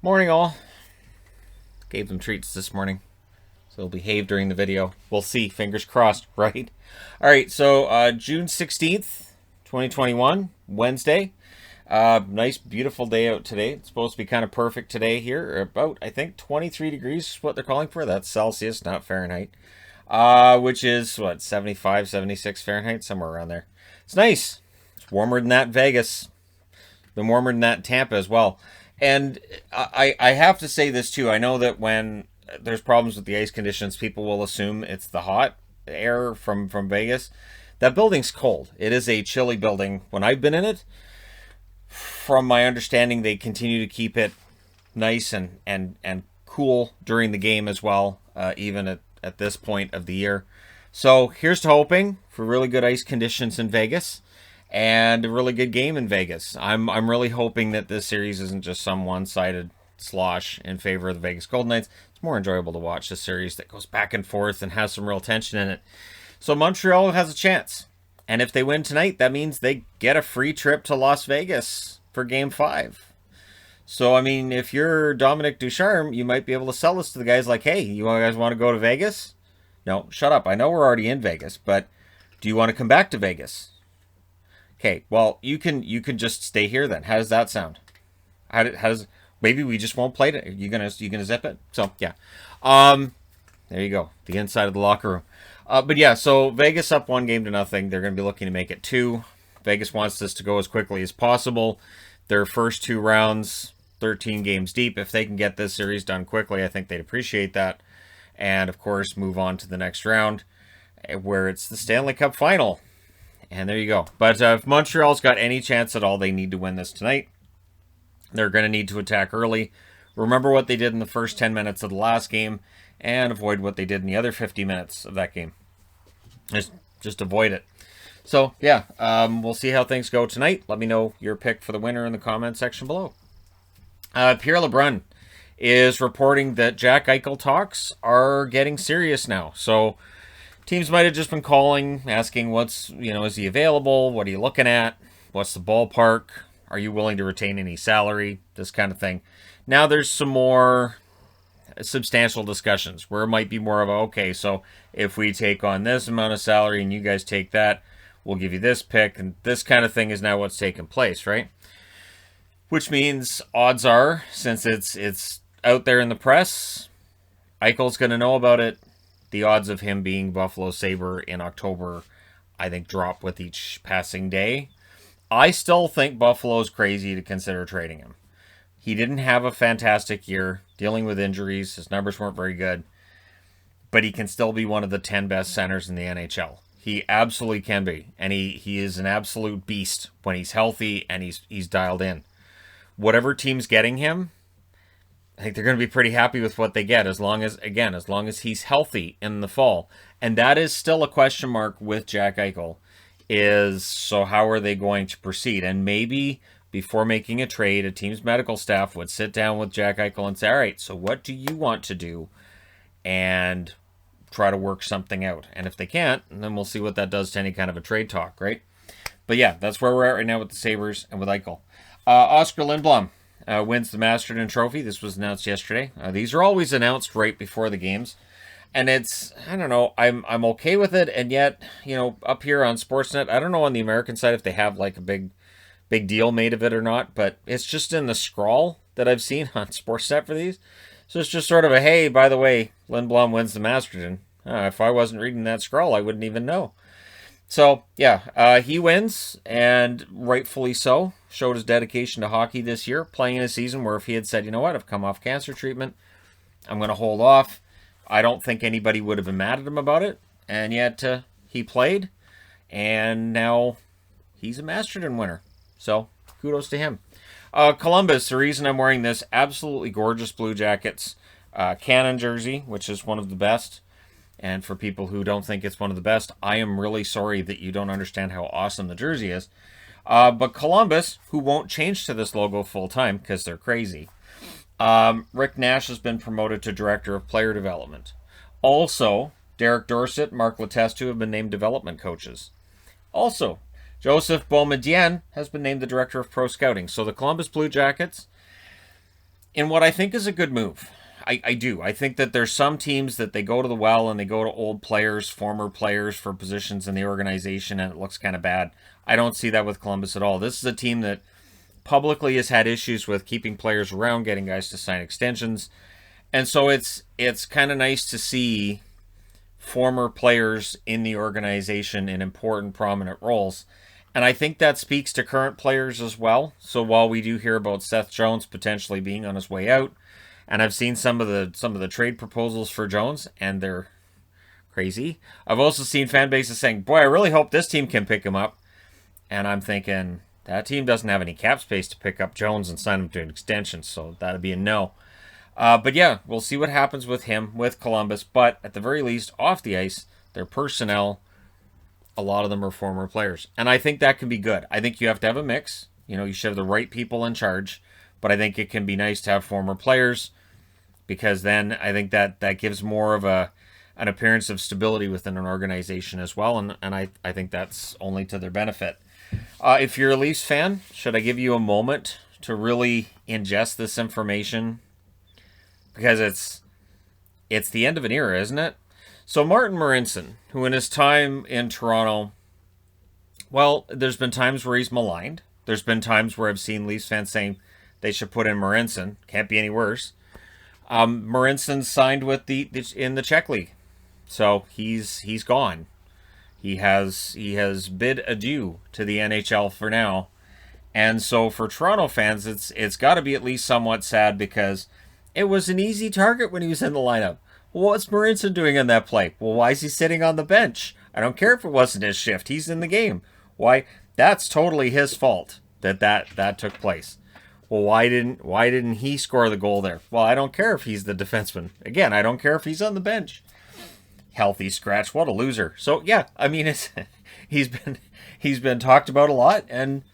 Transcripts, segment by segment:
Morning all. Gave them treats this morning, so they'll behave during the video. We'll see. Fingers crossed, right? All right, so June 16th, 2021, Wednesday. Nice, beautiful day out today. It's supposed to be kind of perfect today here. About, I think, 23 degrees is what they're calling for. That's Celsius, not Fahrenheit. Which is, what, 75, 76 Fahrenheit? Somewhere around there. It's nice. It's warmer than that in Vegas. Been warmer than that in Tampa as well. And I have to say this too. I know that when there's problems with the ice conditions, people will assume it's the hot air from Vegas. That building's cold. It is a chilly building. When I've been in it, from my understanding, they continue to keep it nice and cool during the game as well, even at this point of the year. So here's to hoping for really good ice conditions in Vegas. And a really good game in Vegas. I'm really hoping that this series isn't just some one-sided slosh in favor of the Vegas Golden Knights. It's more enjoyable to watch a series that goes back and forth and has some real tension in it. So Montreal has a chance. And if they win tonight, that means they get a free trip to Las Vegas for Game 5. So, I mean, if you're Dominic Ducharme, you might be able to sell this to the guys like, hey, you guys want to go to Vegas? No, shut up. I know we're already in Vegas, but do you want to come back to Vegas? Okay, well, you can just stay here then. How does that sound? How does maybe we just won't play it? Are you gonna zip it? So yeah, there you go. The inside of the locker room. But yeah, so Vegas up 1-0. They're gonna be looking to make it 2. Vegas wants this to go as quickly as possible. Their first 2 rounds, 13 games deep. If they can get this series done quickly, I think they'd appreciate that. And of course, move on to the next round, where it's the Stanley Cup final. And there you go. But if Montreal's got any chance at all, they need to win this tonight. They're going to need to attack early. Remember what they did in the first 10 minutes of the last game, and avoid what they did in the other 50 minutes of that game. Just avoid it. So, yeah, we'll see how things go tonight. Let me know your pick for the winner in the comment section below. Pierre LeBrun is reporting that Jack Eichel talks are getting serious now. So teams might have just been calling, asking what's, is he available? What are you looking at? What's the ballpark? Are you willing to retain any salary? This kind of thing. Now there's some more substantial discussions where it might be more of a, okay, so if we take on this amount of salary and you guys take that, we'll give you this pick. And this kind of thing is now what's taking place, right? Which means odds are, since it's out there in the press, Eichel's going to know about it. The odds of him being Buffalo Sabre in October, I think, drop with each passing day. I still think Buffalo's crazy to consider trading him. He didn't have a fantastic year, dealing with injuries. His numbers weren't very good. But he can still be one of the 10 best centers in the NHL. He absolutely can be. And he is an absolute beast when he's healthy and he's dialed in. Whatever team's getting him, I think they're going to be pretty happy with what they get as long as he's healthy in the fall. And that is still a question mark with Jack Eichel, so how are they going to proceed? And maybe before making a trade, a team's medical staff would sit down with Jack Eichel and say, all right, so what do you want to do? And try to work something out. And if they can't, then we'll see what that does to any kind of a trade talk, right? But yeah, that's where we're at right now with the Sabres and with Eichel. Oskar Lindblom wins the Masterton Trophy. This was announced yesterday. These are always announced right before the games. And it's, I don't know, I'm okay with it. And yet, up here on Sportsnet, I don't know on the American side if they have like a big deal made of it or not. But it's just in the scrawl that I've seen on Sportsnet for these. So it's just sort of a, hey, by the way, Lindblom wins the Masterton. If I wasn't reading that scrawl, I wouldn't even know. So, yeah, he wins, and rightfully so. Showed his dedication to hockey this year, playing in a season where if he had said, you know what, I've come off cancer treatment, I'm going to hold off, I don't think anybody would have been mad at him about it. And yet, he played, and now he's a Masterton winner. So, kudos to him. Columbus, the reason I'm wearing this absolutely gorgeous Blue Jackets Cannon jersey, which is one of the best. And for people who don't think it's one of the best, I am really sorry that you don't understand how awesome the jersey is. But Columbus, who won't change to this logo full-time because they're crazy, Rick Nash has been promoted to Director of Player Development. Also, Derek Dorsett, Mark Letestu have been named development coaches. Also, Joseph Beaumedienne has been named the Director of Pro Scouting. So the Columbus Blue Jackets, in what I think is a good move. I do. I think that there's some teams that they go to the well and they go to old players, former players for positions in the organization, and it looks kind of bad. I don't see that with Columbus at all. This is a team that publicly has had issues with keeping players around, getting guys to sign extensions. And so it's kind of nice to see former players in the organization in important, prominent roles. And I think that speaks to current players as well. So while we do hear about Seth Jones potentially being on his way out, and I've seen some of the trade proposals for Jones, and they're crazy. I've also seen fan bases saying, boy, I really hope this team can pick him up. And I'm thinking, that team doesn't have any cap space to pick up Jones and sign him to an extension, so that'd be a no. But yeah, we'll see what happens with him, with Columbus. But at the very least, off the ice, their personnel, a lot of them are former players. And I think that can be good. I think you have to have a mix. You know, you should have the right people in charge. But I think it can be nice to have former players, because then I think that gives more of an appearance of stability within an organization as well. And I think that's only to their benefit. If you're a Leafs fan, should I give you a moment to really ingest this information? Because it's the end of an era, isn't it? So Martin Marincin, who in his time in Toronto, well, there's been times where he's maligned. There's been times where I've seen Leafs fans saying they should put in Marincin. Can't be any worse. Marincin signed with in the Czech League, so he's gone. He has bid adieu to the NHL for now, and so for Toronto fans, it's got to be at least somewhat sad, because it was an easy target when he was in the lineup. Well, what's Marincin doing in that play? Well, why is he sitting on the bench? I don't care if it wasn't his shift. He's in the game. Why? That's totally his fault that took place. Well, why didn't he score the goal there? Well, I don't care if he's the defenseman. Again, I don't care if he's on the bench. Healthy scratch. What a loser. So yeah, I mean, he's been talked about a lot, and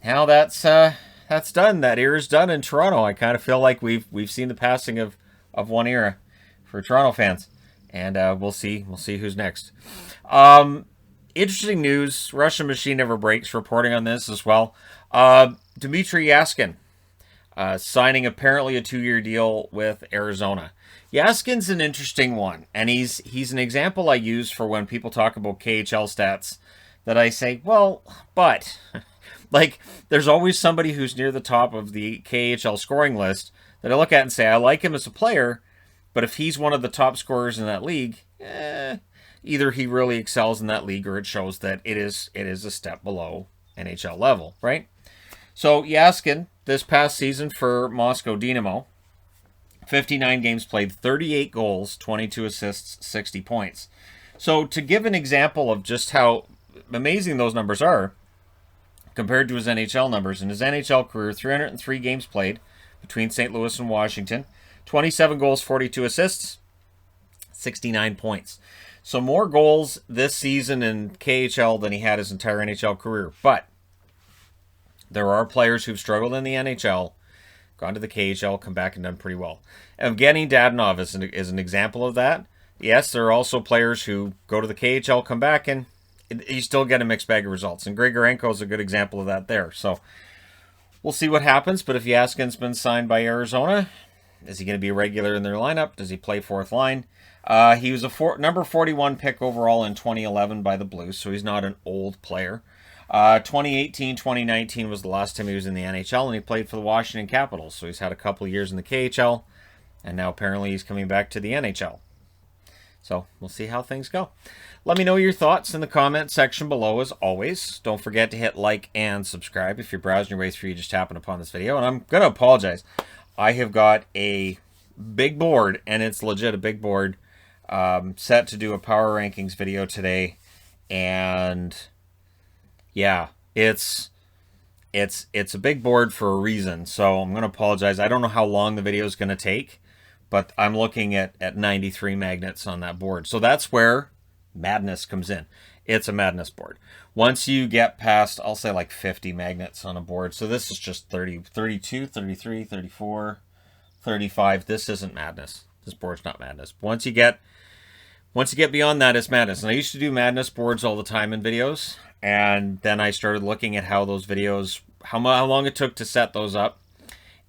now that's done. That era's done in Toronto. I kind of feel like we've seen the passing of one era for Toronto fans, and we'll see who's next. Interesting news. Russian Machine Never Breaks reporting on this as well. Dmitrij Jaskin signing apparently a 2-year deal with Arizona. Jaskin's an interesting one, and he's an example I use for when people talk about KHL stats that I say, well, but like there's always somebody who's near the top of the KHL scoring list that I look at and say, I like him as a player, but if he's one of the top scorers in that league, either he really excels in that league or it shows that it is a step below NHL level, right? So Jaskin, this past season for Moscow Dynamo, 59 games played, 38 goals, 22 assists, 60 points. So to give an example of just how amazing those numbers are compared to his NHL numbers, in his NHL career, 303 games played between St. Louis and Washington, 27 goals, 42 assists, 69 points. So more goals this season in KHL than he had his entire NHL career. But there are players who've struggled in the NHL, gone to the KHL, come back and done pretty well. Evgeny Dadonov is an example of that. Yes, there are also players who go to the KHL, come back, and you still get a mixed bag of results. And Grigorenko is a good example of that there. So we'll see what happens. But if Jaskin's been signed by Arizona, is he going to be a regular in their lineup? Does he play fourth line? He was a number 41 pick overall in 2011 by the Blues, so he's not an old player. 2018, 2019 was the last time he was in the NHL, and he played for the Washington Capitals. So he's had a couple of years in the KHL, and now apparently he's coming back to the NHL. So we'll see how things go. Let me know your thoughts in the comment section below, as always. Don't forget to hit like and subscribe if you're browsing your way through, you just happen upon this video. And I'm going to apologize. I have got a big board, and it's legit a big board, set to do a power rankings video today. And yeah, it's a big board for a reason. So I'm going to apologize. I don't know how long the video is going to take, but I'm looking at 93 magnets on that board. So that's where madness comes in. It's a madness board. Once you get past, I'll say like 50 magnets on a board. So this is just 30, 32, 33, 34, 35. This isn't madness. This board's not madness. Once you get beyond that, it's madness. And I used to do madness boards all the time in videos. And then I started looking at how those videos, how long it took to set those up.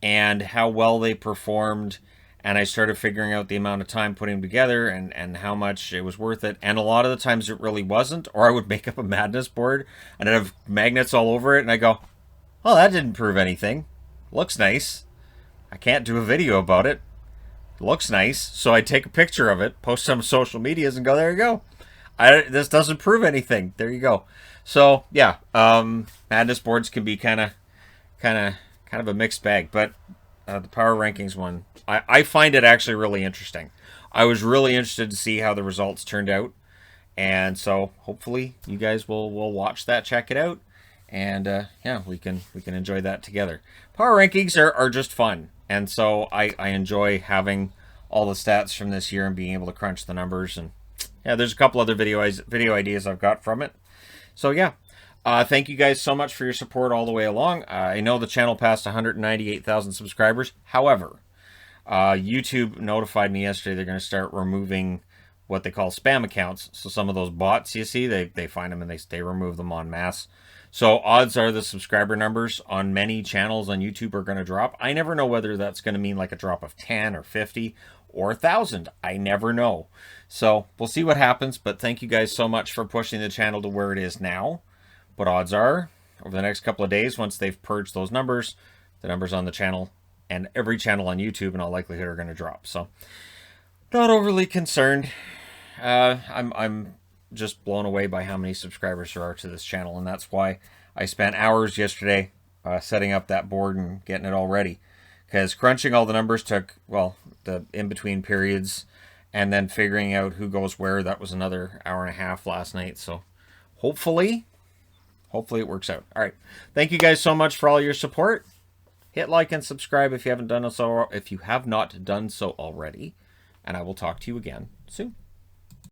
and how well they performed. And I started figuring out the amount of time putting them together and how much it was worth it. And a lot of the times it really wasn't. Or I would make up a madness board and I'd have magnets all over it. And I go, well, that didn't prove anything. Looks nice. I can't do a video about it. Looks nice. So I take a picture of it, post some social medias, and go, there you go. This doesn't prove anything. There you go. So yeah, madness boards can be kind of a mixed bag. But the power rankings one, I find it actually really interesting. I was really interested to see how the results turned out, and so hopefully you guys will watch that, check it out, and yeah, we can enjoy that together. Power rankings are just fun, and so I enjoy having all the stats from this year and being able to crunch the numbers. And yeah, there's a couple other video ideas I've got from it. So yeah, thank you guys so much for your support all the way along. I know the channel passed 198,000 subscribers. However, YouTube notified me yesterday they're going to start removing what they call spam accounts. So some of those bots you see, they find them and they remove them en masse. So odds are the subscriber numbers on many channels on YouTube are going to drop. I never know whether that's going to mean like a drop of 10 or 50 or 1,000. I never know. So we'll see what happens. But thank you guys so much for pushing the channel to where it is now. But odds are, over the next couple of days, once they've purged those numbers, the numbers on the channel and every channel on YouTube in all likelihood are going to drop. So not overly concerned. I'm just blown away by how many subscribers there are to this channel, and that's why I spent hours yesterday setting up that board and getting it all ready, because crunching all the numbers took, well, the in-between periods, and then figuring out who goes where, that was another hour and a half last night. So hopefully it works out. All right, thank you guys so much for all your support. Hit like and subscribe if you haven't done so, if you have not done so already, and I will talk to you again soon.